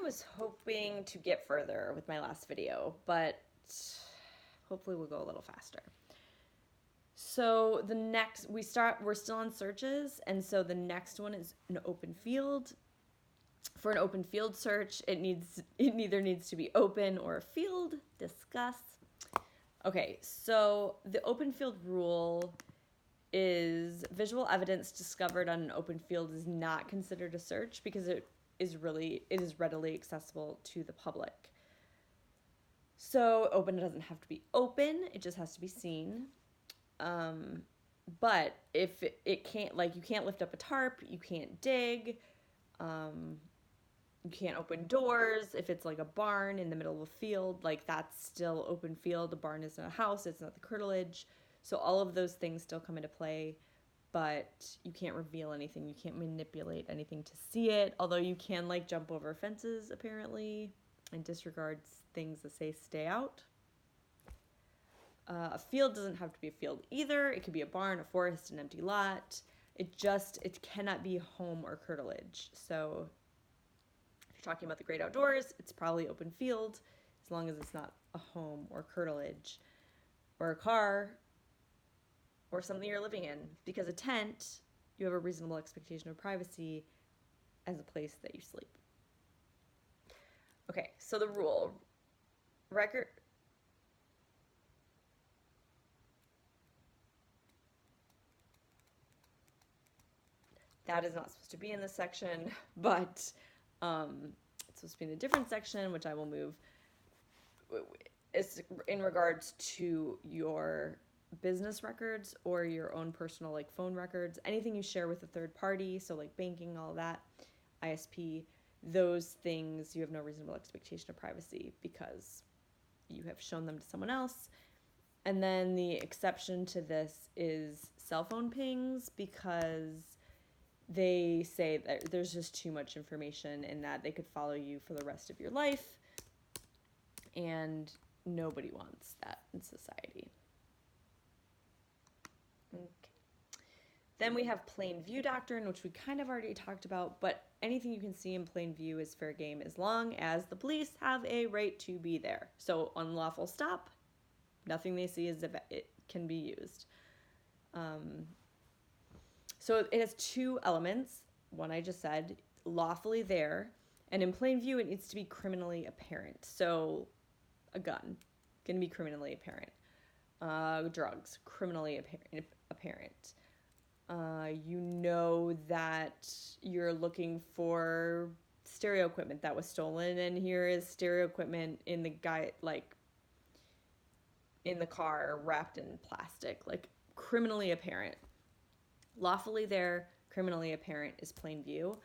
was hoping to get further with my last video, but hopefully we'll go a little faster. So we're still on searches, and so the next one is an open field. For an open field search, it either needs to be open or a field. Discuss. Okay, so the open field rule is visual evidence discovered on an open field is not considered a search because it is readily accessible to the public. So open doesn't have to be open, it just has to be seen. But if it can't, like, you can't lift up a tarp, you can't dig, you can't open doors. If it's like a barn in the middle of a field, like, that's still open field. A barn isn't a house, it's not the curtilage. So all of those things still come into play, but you can't reveal anything. You can't manipulate anything to see it, although you can, like, jump over fences, apparently, and disregard things that say stay out. A field doesn't have to be a field either. It could be a barn, a forest, an empty lot. It cannot be home or curtilage. So if you're talking about the great outdoors, it's probably open field, as long as it's not a home or curtilage or a car or something you're living in. Because a tent, you have a reasonable expectation of privacy as a place that you sleep. Okay, so the rule. Record. That is not supposed to be in this section, but it's supposed to be in a different section, which I will move. It's in regards to your business records or your own personal, like, phone records, anything you share with a third party, so like banking, all that, ISP, those things you have no reasonable expectation of privacy because you have shown them to someone else. And then the exception to this is cell phone pings, because they say that there's just too much information in that they could follow you for the rest of your life, and nobody wants that in society. Okay. Then we have plain view doctrine, which we kind of already talked about, but anything you can see in plain view is fair game as long as the police have a right to be there. So unlawful stop, nothing they see is it can be used. So it has two elements. One I just said, lawfully there, and in plain view it needs to be criminally apparent. So a gun can be criminally apparent. Drugs, criminally apparent. You know that you're looking for stereo equipment that was stolen, and here is stereo equipment in the in the car wrapped in plastic, like, criminally apparent. Lawfully there, criminally apparent is plain view.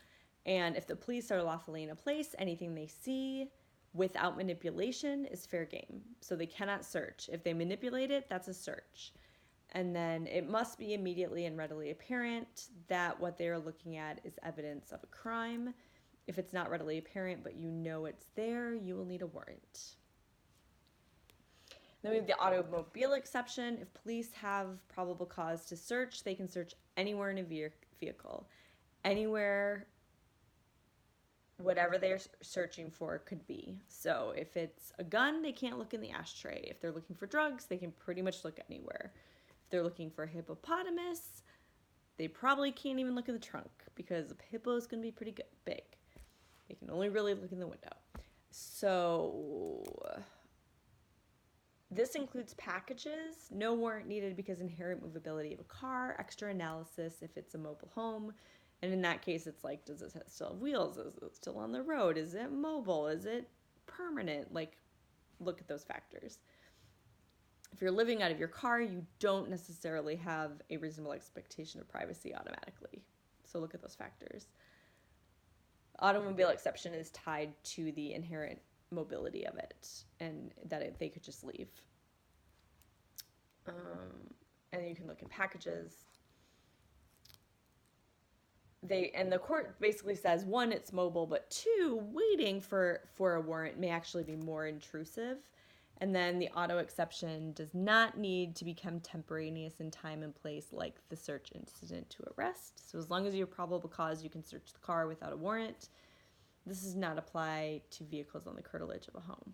And if the police are lawfully in a place, anything they see without manipulation is fair game. So they cannot search. If they manipulate it, that's a search. And then it must be immediately and readily apparent that what they're looking at is evidence of a crime. If it's not readily apparent, but you know it's there, you will need a warrant. Then we have the automobile exception. If police have probable cause to search, they can search anywhere in a vehicle. Anywhere, whatever they're searching for could be. So if it's a gun, they can't look in the ashtray. If they're looking for drugs, they can pretty much look anywhere. If they're looking for a hippopotamus, they probably can't even look in the trunk because a hippo is going to be pretty big. They can only really look in the window. So this includes packages. No warrant needed because inherent movability of a car. Extra analysis if it's a mobile home. And in that case, it's like, does it still have wheels? Is it still on the road? Is it mobile? Is it permanent? Like, look at those factors. If you're living out of your car, you don't necessarily have a reasonable expectation of privacy automatically. So look at those factors. Automobile exception is tied to the inherent mobility of it and that they could just leave. And you can look at packages. And the court basically says, one, it's mobile, but two, waiting for a warrant may actually be more intrusive. And then the auto exception does not need to become contemporaneous in time and place like the search incident to arrest. So as long as you have probable cause, you can search the car without a warrant. This does not apply to vehicles on the curtilage of a home.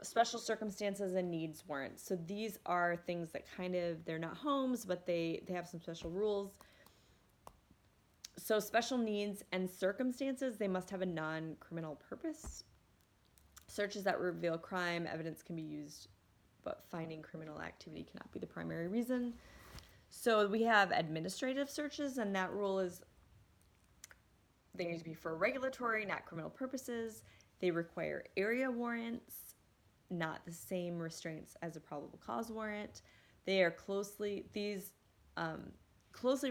Special circumstances and needs warrants. So these are things that kind of, they're not homes, but they have some special rules. So special needs and circumstances, they must have a non-criminal purpose. Searches that reveal crime evidence can be used, but finding criminal activity cannot be the primary reason. So we have administrative searches, and that rule is they need to be for regulatory, not criminal purposes. They require area warrants, not the same restraints as a probable cause warrant. They are closely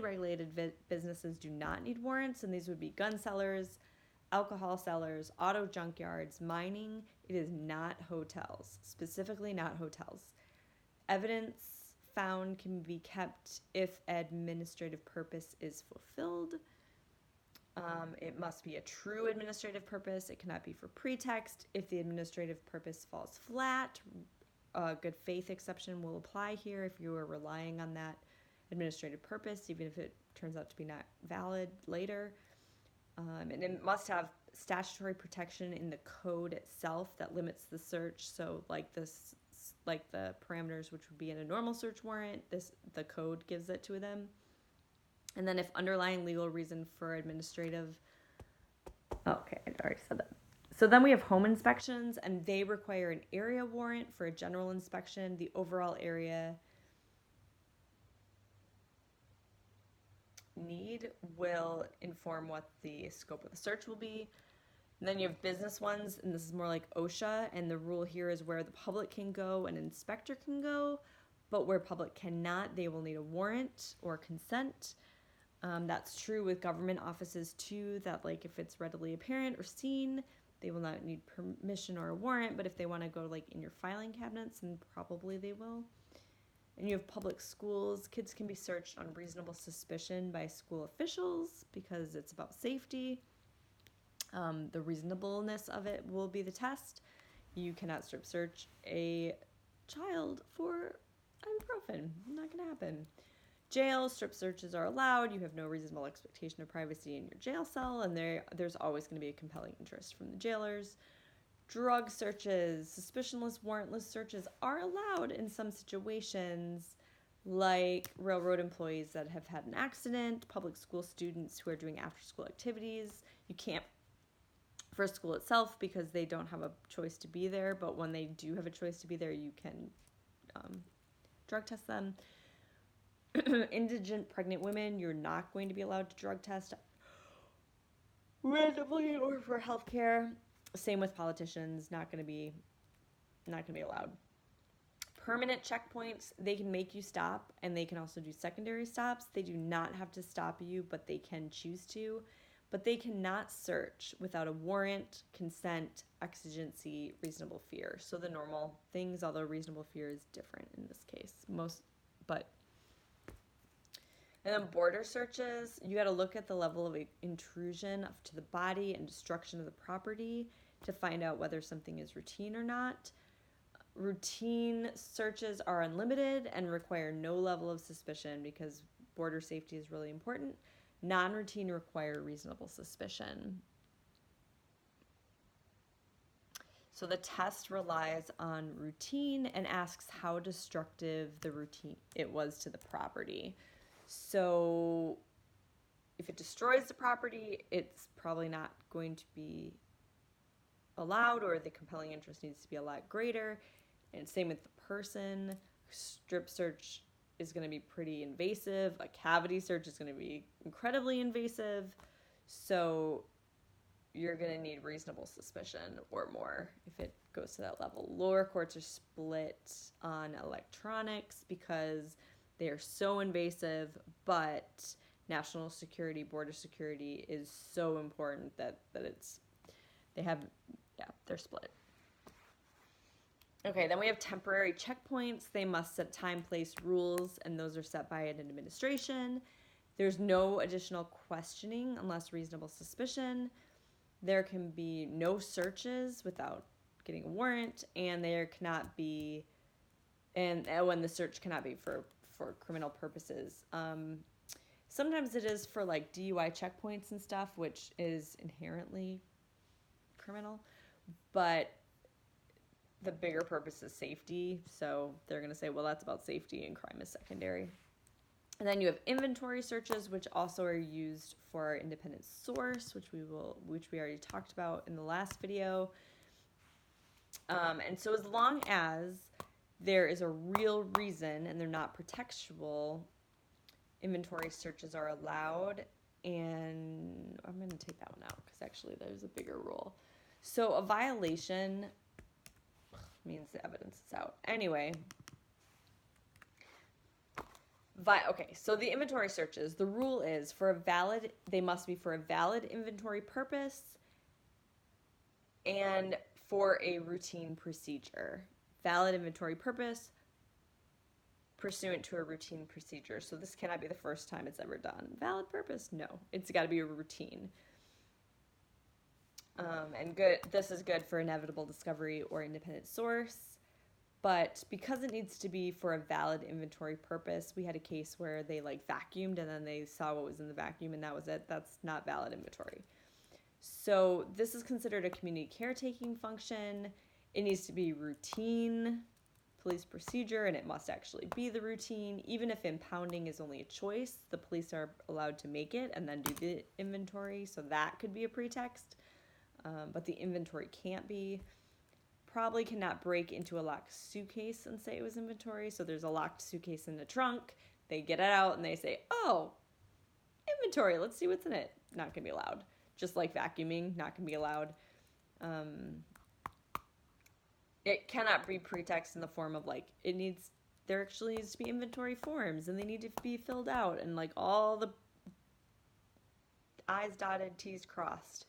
regulated businesses do not need warrants, and these would be gun sellers, alcohol sellers, auto junkyards, mining. It is not hotels, specifically not hotels. Evidence found can be kept if administrative purpose is fulfilled. It must be a true administrative purpose. It cannot be for pretext. If the administrative purpose falls flat, a good faith exception will apply here if you are relying on that administrative purpose, even if it turns out to be not valid later. And it must have statutory protection in the code itself that limits the search. So like the parameters which would be in a normal search warrant, the code gives it to them. And then if underlying legal reason for administrative, okay, I already said that. So then we have home inspections, and they require an area warrant for a general inspection. The overall area need will inform what the scope of the search will be. And then you have business ones, and this is more like OSHA, and the rule here is where the public can go, an inspector can go, but where public cannot, they will need a warrant or consent. That's true with government offices too, that like if it's readily apparent or seen, they will not need permission or a warrant, but if they want to go like in your filing cabinets, then probably they will. And you have public schools. Kids can be searched on reasonable suspicion by school officials because it's about safety. The reasonableness of it will be the test. You cannot strip search a child for ibuprofen. Not going to happen. Jail, strip searches are allowed. You have no reasonable expectation of privacy in your jail cell, and there's always going to be a compelling interest from the jailers. Drug searches, suspicionless, warrantless searches are allowed in some situations, like railroad employees that have had an accident, public school students who are doing after-school activities. You can't for school itself because they don't have a choice to be there, but when they do have a choice to be there, you can drug test them. Indigent pregnant women, you're not going to be allowed to drug test randomly or for healthcare. Same with politicians, not going to be allowed. Permanent checkpoints, they can make you stop, and they can also do secondary stops. They do not have to stop you, but they can choose to. But they cannot search without a warrant, consent, exigency, reasonable fear. So the normal things, although reasonable fear is different in this case. And then border searches, you got to look at the level of intrusion to the body and destruction of the property to find out whether something is routine or not. Routine searches are unlimited and require no level of suspicion because border safety is really important. Non-routine require reasonable suspicion. So the test relies on routine and asks how destructive the routine it was to the property. So if it destroys the property, it's probably not going to be allowed, or the compelling interest needs to be a lot greater. And same with the person. Strip search is going to be pretty invasive. A cavity search is going to be incredibly invasive. So you're going to need reasonable suspicion or more if it goes to that level. Lower courts are split on electronics because they are so invasive, but national security, border security is so important that they're split. Okay, then we have temporary checkpoints. They must set time, place, rules, and those are set by an administration. There's no additional questioning unless reasonable suspicion. There can be no searches without getting a warrant, and there cannot be, and when the search cannot be for criminal purposes. Sometimes it is for like DUI checkpoints and stuff, which is inherently criminal, but the bigger purpose is safety. So they're going to say, well, that's about safety and crime is secondary. And then you have inventory searches, which also are used for our independent source, which we already talked about in the last video. And so as long as there is a real reason and they're not pretextual, inventory searches are allowed. And I'm going to take that one out because actually there's a bigger rule. So a violation means the evidence is out. Anyway, okay, so the inventory searches, the rule is they must be for a valid inventory purpose and for a routine procedure. Valid inventory purpose pursuant to a routine procedure. So this cannot be the first time it's ever done. Valid purpose? No. It's got to be a routine. And this is good for inevitable discovery or independent source. But because it needs to be for a valid inventory purpose, we had a case where they like vacuumed and then they saw what was in the vacuum and that was it. That's not valid inventory. So this is considered a community caretaking function. It needs to be routine police procedure, and it must actually be the routine. Even if impounding is only a choice, the police are allowed to make it and then do the inventory. So that could be a pretext, but the inventory can't be. Probably cannot break into a locked suitcase and say it was inventory. So there's a locked suitcase in the trunk. They get it out and they say, oh, inventory, let's see what's in it. Not going to be allowed. Just like vacuuming, not going to be allowed. It cannot be pretext in the form of like, there actually needs to be inventory forms and they need to be filled out and like all the I's dotted, T's crossed.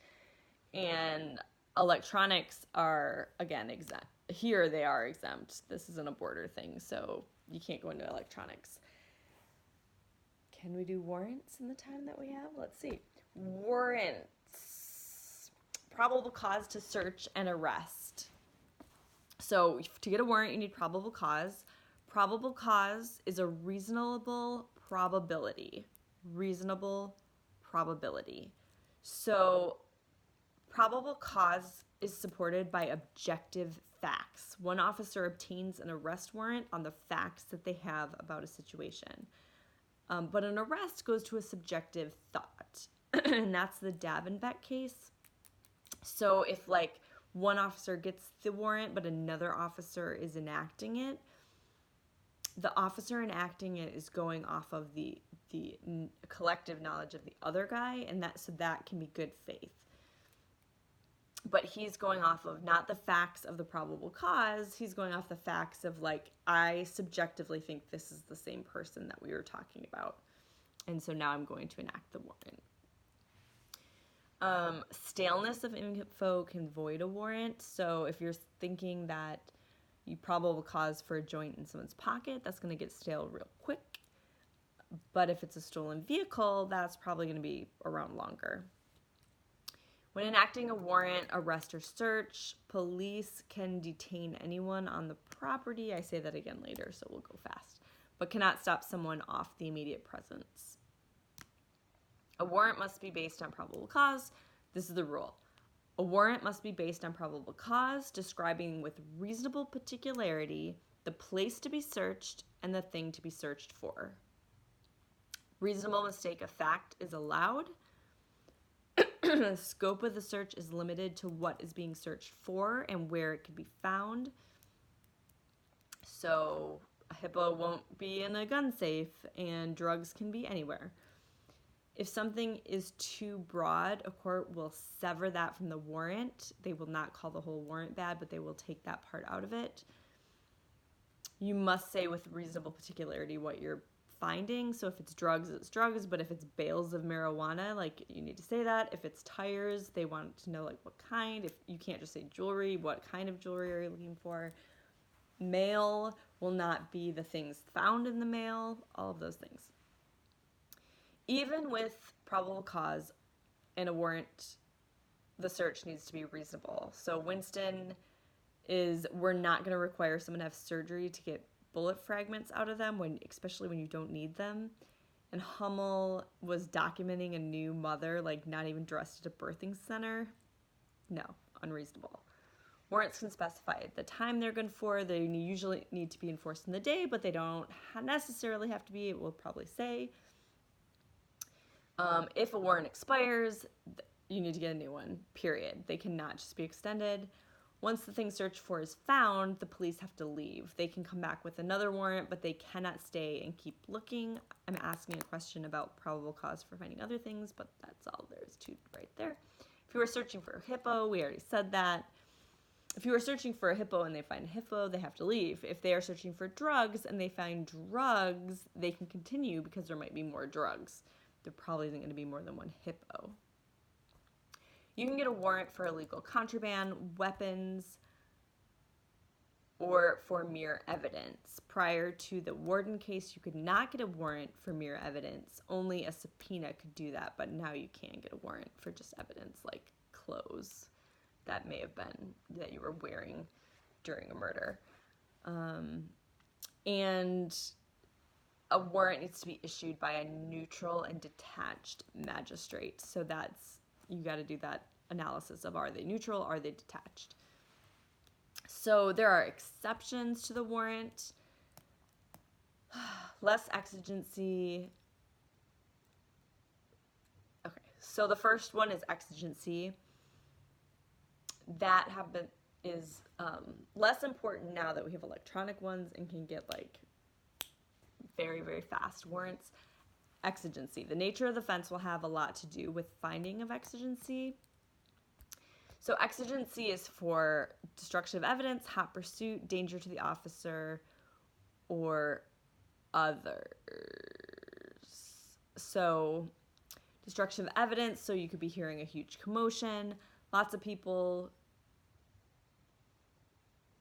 And electronics are, again, exempt. Here they are exempt. This isn't a border thing, so you can't go into electronics. Can we do warrants in the time that we have? Let's see. Warrants. Probable cause to search and arrest. So to get a warrant, you need probable cause. Probable cause is a reasonable probability. Reasonable probability. So probable cause is supported by objective facts. One officer obtains an arrest warrant on the facts that they have about a situation. But an arrest goes to a subjective thought. And that's the Davenbeck case. So if like one officer gets the warrant, but another officer is enacting it, the officer enacting it is going off of the collective knowledge of the other guy, and that can be good faith. But he's going off of not the facts of the probable cause, he's going off the facts of like, I subjectively think this is the same person that we were talking about. And so now I'm going to enact the warrant. Staleness of info can void a warrant. So if you're thinking that you probable cause for a joint in someone's pocket, that's going to get stale real quick. But if it's a stolen vehicle, that's probably going to be around longer. When enacting a warrant, arrest, or search, police can detain anyone on the property. I say that again later, so we'll go fast. But cannot stop someone off the immediate presence. A warrant must be based on probable cause. This is the rule. A warrant must be based on probable cause, describing with reasonable particularity the place to be searched and the thing to be searched for. Reasonable mistake of fact is allowed. The scope of the search is limited to what is being searched for and where it can be found. So a hippo won't be in a gun safe and drugs can be anywhere. If something is too broad, a court will sever that from the warrant. They will not call the whole warrant bad, but they will take that part out of it. You must say with reasonable particularity what you're finding. So if it's drugs, but if it's bales of marijuana, like you need to say that. If it's tires, they want to know like what kind. If you can't just say jewelry, what kind of jewelry are you looking for? Mail will not be the things found in the mail, all of those things. Even with probable cause and a warrant, the search needs to be reasonable. So Winston we're not going to require someone to have surgery to get bullet fragments out of them, especially when you don't need them. and Hummel was documenting a new mother, like not even dressed at a birthing center. No, unreasonable. Warrants can specify the time they're good for. They usually need to be enforced in the day, but they don't necessarily have to be. It will probably say. If a warrant expires, you need to get a new one, period. They cannot just be extended. Once the thing searched for is found, the police have to leave. They can come back with another warrant, but they cannot stay and keep looking. I'm asking a question about probable cause for finding other things, but that's all there is to right there. If you were searching for a hippo, we already said that. If you are searching for a hippo and they find a hippo, they have to leave. If they are searching for drugs and they find drugs, they can continue because there might be more drugs. There probably isn't going to be more than one hippo. You can get a warrant for illegal contraband, weapons, or for mere evidence. Prior to the Warden case, you could not get a warrant for mere evidence. Only a subpoena could do that, but now you can get a warrant for just evidence, like clothes that may have been that you were wearing during a murder. And a warrant needs to be issued by a neutral and detached magistrate. So that's, you got to do that analysis of, are they neutral, are they detached? So there are exceptions to the warrant. Less exigency. Okay, so the first one is exigency. That is less important now that we have electronic ones and can get like very, very fast warrants. Exigency. The nature of the offense will have a lot to do with finding of exigency. So exigency is for destruction of evidence, hot pursuit, danger to the officer, or others. So destruction of evidence, so you could be hearing a huge commotion. Lots of people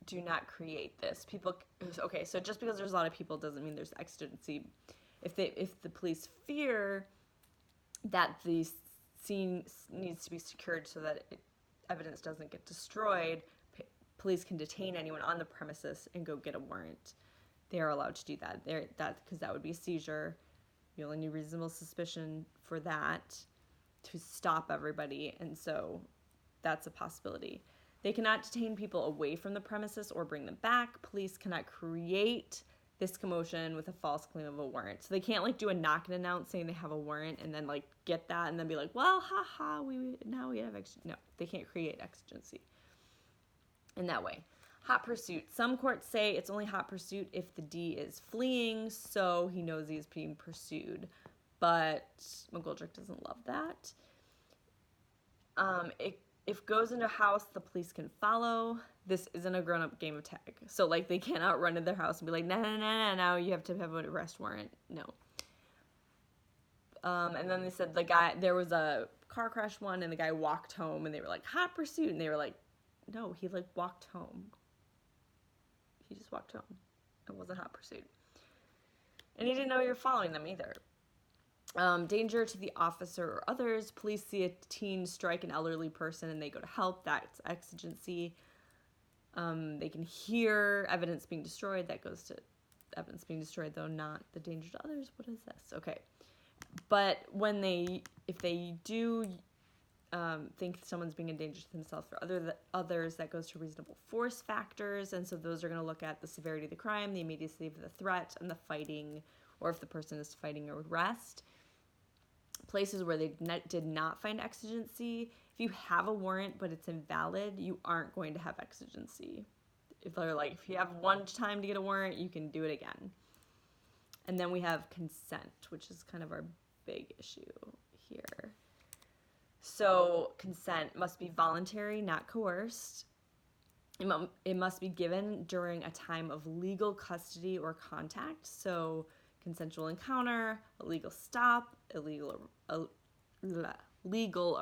do not create this. Okay, so just because there's a lot of people doesn't mean there's exigency. If the police fear that the scene needs to be secured so that evidence doesn't get destroyed, police can detain anyone on the premises and go get a warrant. They are allowed to do that. Because that would be a seizure. You only need reasonable suspicion for that to stop everybody, and so that's a possibility. They cannot detain people away from the premises or bring them back. Police cannot create this commotion with a false claim of a warrant. So they can't like do a knock and announce saying they have a warrant and then like get that and then be like, well, haha, now we have no, they can't create exigency in that way. Hot pursuit. Some courts say it's only hot pursuit if the D is fleeing, so he knows he's being pursued. But McGoldrick doesn't love that. If goes into a house, the police can follow. This isn't a grown-up game of tag. So, like, they cannot run into their house and be like, no, now you have to have an arrest warrant. No. And then they said there was a car crash one, and the guy walked home, and they were like, hot pursuit. And they were like, no, he, like, walked home. He just walked home. It wasn't hot pursuit. And he didn't know you were following them either. Danger to the officer or others. Police see a teen strike an elderly person and they go to help. That's exigency. They can hear evidence being destroyed. That goes to evidence being destroyed, though not the danger to others. What is this? Okay. But if they do think someone's being a danger to themselves or others, that goes to reasonable force factors. And so those are going to look at the severity of the crime, the immediacy of the threat, and the fighting, or if the person is fighting arrest. Places where they did not find exigency, if you have a warrant but it's invalid, you aren't going to have exigency. If they're like, if you have one time to get a warrant, you can do it again. And then we have consent, which is kind of our big issue here. So consent must be voluntary, not coerced. It must be given during a time of legal custody or contact. So consensual encounter, illegal stop, legal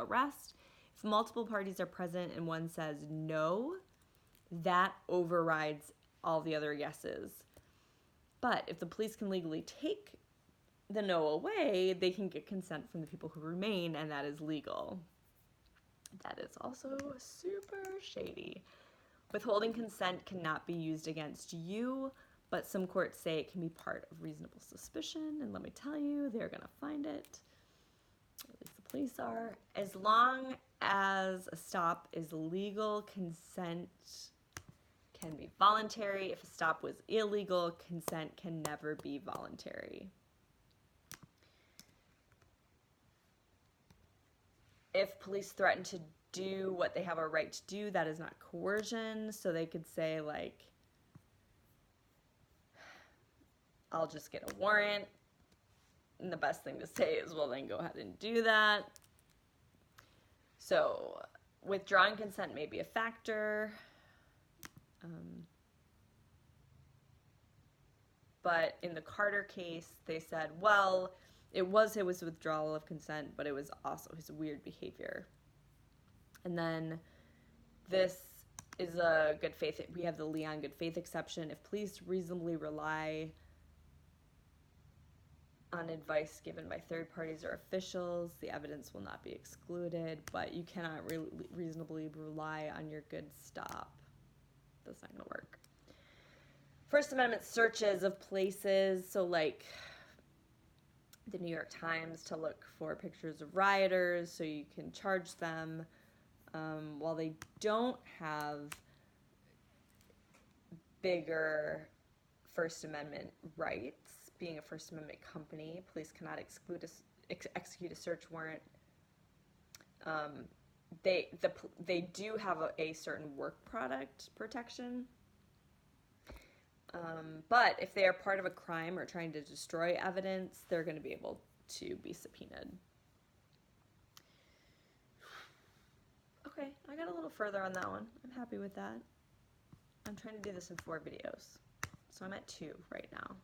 arrest. If multiple parties are present and one says no, that overrides all the other yeses. But if the police can legally take the no away, they can get consent from the people who remain, and that is legal. That is also super shady. Withholding consent cannot be used against you, but some courts say it can be part of reasonable suspicion, and let me tell you, they're going to find it. At least the police are. As long as a stop is legal, consent can be voluntary. If a stop was illegal, consent can never be voluntary. If police threaten to do what they have a right to do, that is not coercion. So they could say, like, I'll just get a warrant. And the best thing to say is, well, then go ahead and do that. So withdrawing consent may be a factor. But in the Carter case, they said, well, it was withdrawal of consent, but it was also his weird behavior. And then this is a good faith. We have the Leon good faith exception. If police reasonably rely on advice given by third parties or officials, the evidence will not be excluded, but you cannot reasonably rely on your good stop. That's not going to work. First Amendment searches of places, so like the New York Times, to look for pictures of rioters so you can charge them. While they don't have bigger First Amendment rights, being a First Amendment company, police cannot execute a search warrant. They do have a certain work product protection. But if they are part of a crime or trying to destroy evidence, they're going to be able to be subpoenaed. Okay, I got a little further on that one. I'm happy with that. I'm trying to do this in 4 videos. So I'm at 2 right now.